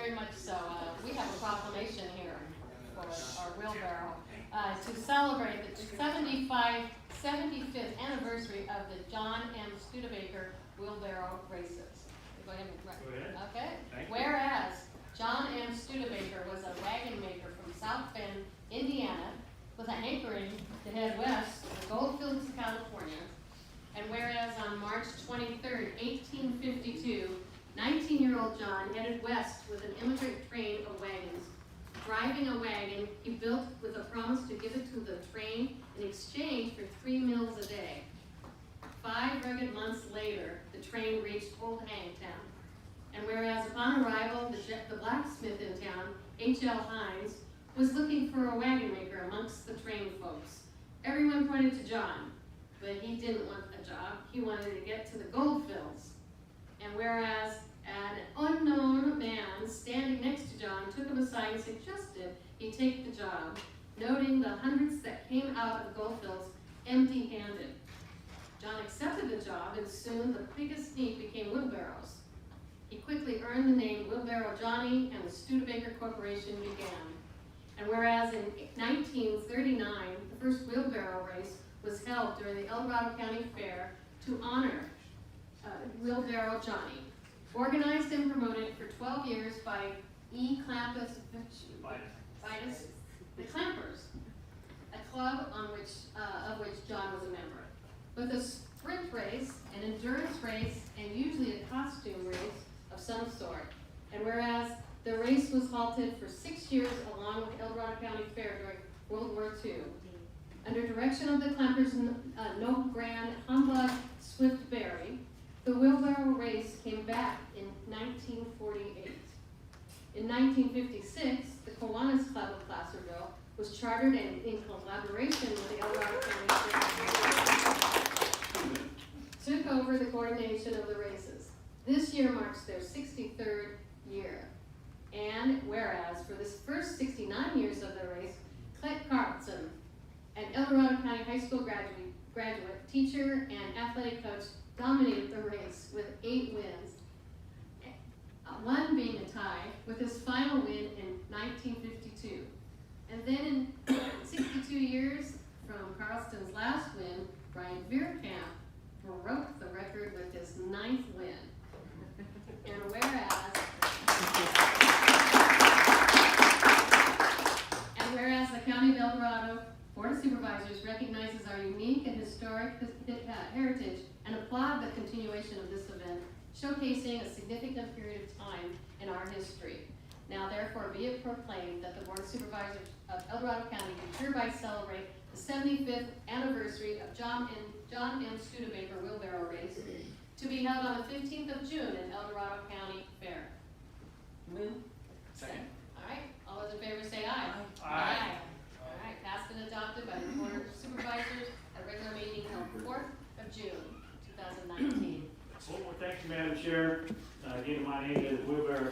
very much so. We have a proclamation here for our wheelbarrow to celebrate the 75th anniversary of the John M. Studebaker wheelbarrow races. Go ahead. Go ahead. Okay. Thank you. Whereas John M. Studebaker was a wagon maker from South Bend, Indiana, with a hankering to head west to the Goldfields of California. And whereas on March 23rd, 1852, 19-year-old John headed west with an immigrant train of wagons. Driving a wagon he built with a promise to give it to the train in exchange for 3 meals a day. 5 rugged months later, the train reached Old Hangtown. And whereas upon arrival, the blacksmith in town, H.L. Hines, was looking for a wagon maker amongst the train folks. Everyone pointed to John, but he didn't want a job. He wanted to get to the Goldfields. And whereas an unknown man standing next to John took him aside and suggested he take the job, noting the hundreds that came out of the Goldfields empty-handed. John accepted the job, and soon the biggest need became wheelbarrows. He quickly earned the name Wheelbarrow Johnny, and the Studebaker Corporation began. And whereas in 1939, the first wheelbarrow race was held during the Dorado County Fair to honor Wheelbarrow Johnny. Organized and promoted for 12 years by E. Clampus, the Clampers, a club of which John was a member. With a sprint race, an endurance race, and usually a costume race of some sort. And whereas the race was halted for 6 years along with Dorado County Fair during World War II. Under direction of the Clampers' no grand humbug Swiftberry, the wheelbarrow race came back in 1948. In 1956, the Kiwanis Club of Placerville was chartered and in collaboration with the Dorado County took over the coordination of the races. This year marks their 63rd year. And whereas for this first 69 years of the race, Clint Carlson, an Dorado County High School graduate, teacher, and athletic coach, dominated the race with 8 wins, one being a tie, with his final win in 1952. And then in 62 years from Carlston's last win, Brian Veerkamp broke the record with his 9th win. And whereas the County of El Dorado Board of Supervisors recognizes our unique and historic heritage and applaud the continuation of this event, showcasing a significant period of time in our history. Now therefore be it proclaimed that the Board of Supervisors of El Dorado County do hereby celebrate the 75th anniversary of John M. Studebaker Wheelbarrow Race, to be held on the 15th of June in El Dorado County Fair. Move. Second. All right, all those in favor say aye. Aye. All right, passed and adopted by the Board of Supervisors at regular meeting held 4th of June, 2019. Well, thank you, Madam Chair. Again, my name is Wheelbarrow